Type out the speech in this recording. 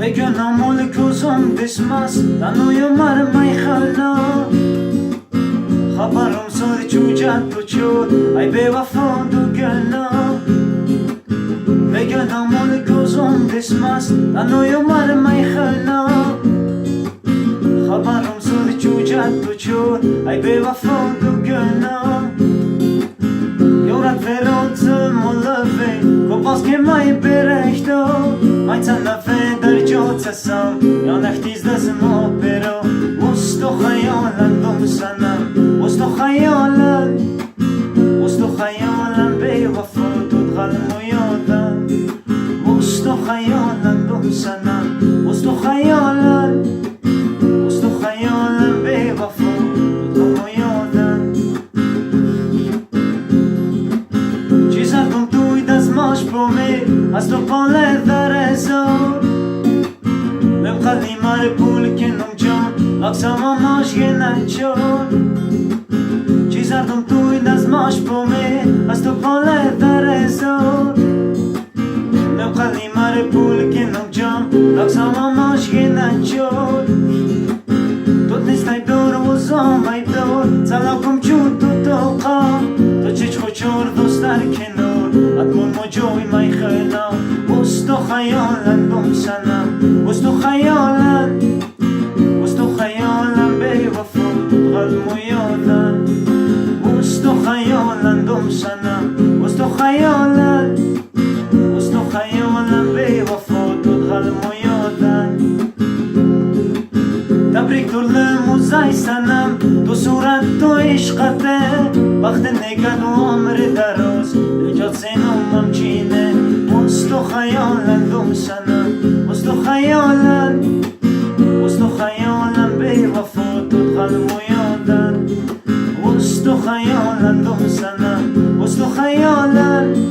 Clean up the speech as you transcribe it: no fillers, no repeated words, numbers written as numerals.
بگنم مال کزم دشمس تنوی مرمای خلا خبرم سر چوجت تو چود ای به وفا دو گلا بگنم مال کزم دشمس تنوی مرمای خلا خبرم سر چوجت تو چود ای به وفا دو گلا یورت فرات ملوه کباس که مای برشتو مای تنفه در جات سم یا نختیز دست ما برو وستو خیالن دم سنم وستو خیالن به وفا دود غلم و یادم وستو خیالن دم سنم وستو خیالن به وفا دود غلم و یادم چیزم توی دست ماش بومه از تو پاله در زور ببخلی مار پول کنم جان اقسام ماش یه نچون چیزم توی دست ماش بومه از تو پاله در زور ببخلی مار پول کنم جان اقسام ماش یه نچون تو نیستای دور و زامای دور سلاکم چون تو توقع تو چیچ خوچور دوست در کنور اتمون مجوی مای خیلم وستو خیالن دم سنم وستو خیالن به وفا غلم و یادن وستو خیالن دم سنم وستو خیالن به وفا غلم و یادن تبریک دلم و زای سنم تو صورت تو عشقته وقت نگد و عمر دراز نجات سینم همچینه وستو خیالن دم سنم وستو خیالن به وفا تو غلم و یادن وستو خیالن دم سنم وستو خیالن